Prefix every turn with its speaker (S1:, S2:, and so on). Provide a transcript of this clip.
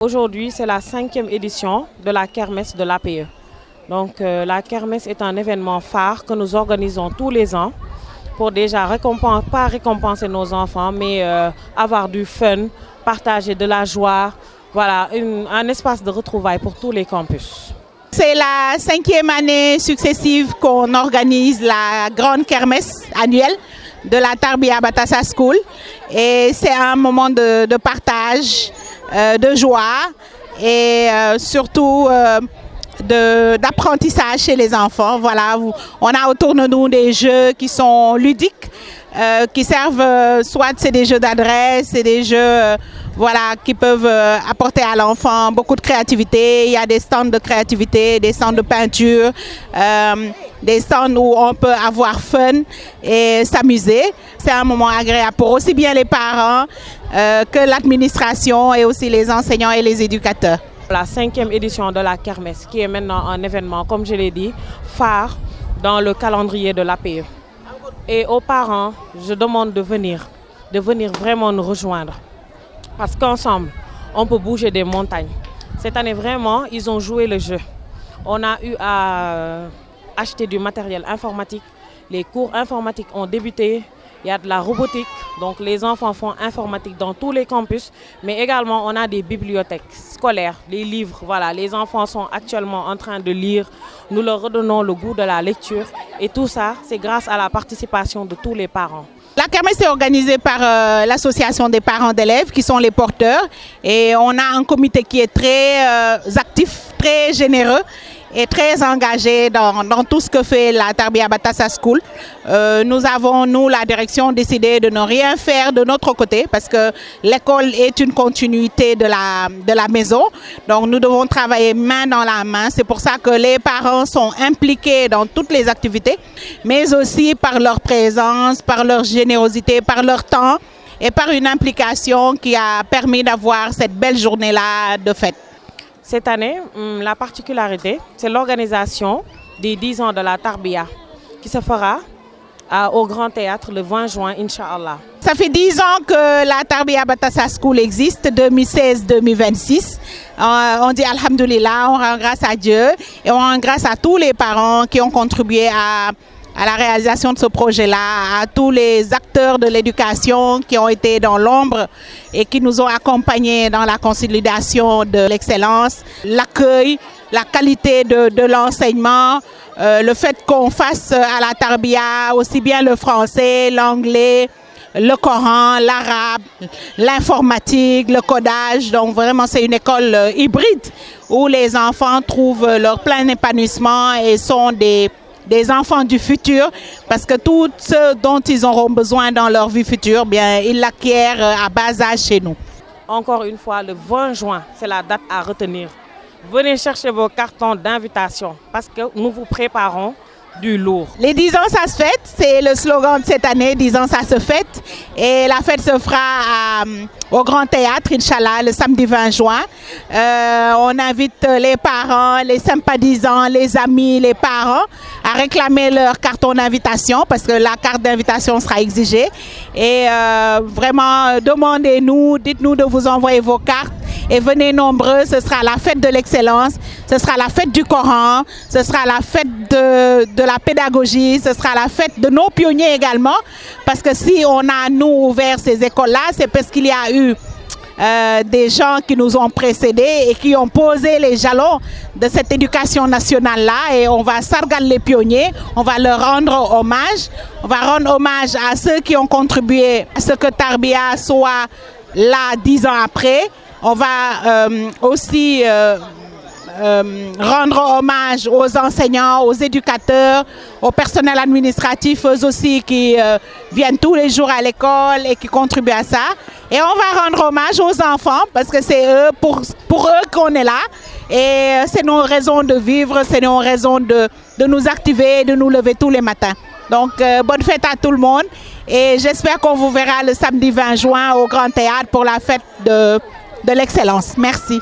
S1: Aujourd'hui, c'est la 5e édition de la kermesse de l'APE. Donc, la kermesse est un événement phare que nous organisons tous les ans pour déjà pas récompenser nos enfants, mais avoir du fun, partager de la joie, voilà, un espace de retrouvailles pour tous les campus.
S2: C'est la 5e année successive qu'on organise la grande kermesse annuelle de la Tarbiya Batassa School. Et c'est un moment de partage, de joie et surtout d'apprentissage chez les enfants. Voilà, on a autour de nous des jeux qui sont ludiques, qui servent, soit c'est des jeux d'adresse, c'est des jeux voilà, qui peuvent apporter à l'enfant beaucoup de créativité. Il y a des stands de créativité, des stands de peinture, des stands où on peut avoir fun et s'amuser. C'est un moment agréable pour aussi bien les parents que l'administration et aussi les enseignants et les éducateurs.
S1: La 5e édition de la kermesse qui est maintenant un événement, comme je l'ai dit, phare dans le calendrier de l'APE. Et aux parents, je demande de venir vraiment nous rejoindre. Parce qu'ensemble, on peut bouger des montagnes. Cette année, vraiment, ils ont joué le jeu. On a eu à acheter du matériel informatique. Les cours informatiques ont débuté. Il y a de la robotique. Donc, les enfants font informatique dans tous les campus. Mais également, on a des bibliothèques scolaires, les livres. Voilà, les enfants sont actuellement en train de lire. Nous leur redonnons le goût de la lecture. Et tout ça, c'est grâce à la participation de tous les parents.
S2: La kermesse est organisée par l'association des parents d'élèves qui sont les porteurs et on a un comité qui est très actif, très généreux et très engagé dans tout ce que fait la Tarbiya Batassa School. Nous avons, la direction, décidé de ne rien faire de notre côté parce que l'école est une continuité de la maison. Donc nous devons travailler main dans la main. C'est pour ça que les parents sont impliqués dans toutes les activités, mais aussi par leur présence, par leur générosité, par leur temps et par une implication qui a permis d'avoir cette belle journée-là de fête.
S1: Cette année, la particularité, c'est l'organisation des 10 ans de la Tarbiya qui se fera au Grand Théâtre le 20 juin, Inch'Allah.
S2: Ça fait 10 ans que la Tarbiya Batassa School existe, 2016-2026. On dit Alhamdulillah, on rend grâce à Dieu et on rend grâce à tous les parents qui ont contribué à la réalisation de ce projet-là, à tous les acteurs de l'éducation qui ont été dans l'ombre et qui nous ont accompagnés dans la consolidation de l'excellence, l'accueil, la qualité de l'enseignement, le fait qu'on fasse à la Tarbiya aussi bien le français, l'anglais, le Coran, l'arabe, l'informatique, le codage. Donc vraiment c'est une école hybride où les enfants trouvent leur plein épanouissement et sont des enfants du futur, parce que tout ce dont ils auront besoin dans leur vie future, bien, ils l'acquièrent à bas âge chez nous.
S1: Encore une fois, le 20 juin, c'est la date à retenir. Venez chercher vos cartons d'invitation parce que nous vous préparons du lourd.
S2: Les 10 ans, ça se fête, c'est le slogan de cette année, 10 ans, ça se fête. Et la fête se fera au Grand Théâtre, Inch'Allah, le samedi 20 juin. On invite les parents, les sympathisants, les amis, les parents à réclamer leur carton d'invitation parce que la carte d'invitation sera exigée. Et vraiment, demandez-nous, dites-nous de vous envoyer vos cartes. Et venez nombreux, ce sera la fête de l'excellence, ce sera la fête du Coran, ce sera la fête de la pédagogie, ce sera la fête de nos pionniers également. Parce que si on a, nous, ouvert ces écoles-là, c'est parce qu'il y a eu des gens qui nous ont précédés et qui ont posé les jalons de cette éducation nationale-là. Et on va sargal les pionniers, on va leur rendre hommage. On va rendre hommage à ceux qui ont contribué à ce que Tarbiya soit là 10 ans après. On va aussi rendre hommage aux enseignants, aux éducateurs, au personnel administratif, eux aussi qui viennent tous les jours à l'école et qui contribuent à ça. Et on va rendre hommage aux enfants parce que c'est eux, pour eux qu'on est là. Et c'est nos raisons de vivre, c'est nos raisons de nous activer, de nous lever tous les matins. Donc, bonne fête à tout le monde. Et j'espère qu'on vous verra le samedi 20 juin au Grand Théâtre pour la fête de l'excellence. Merci.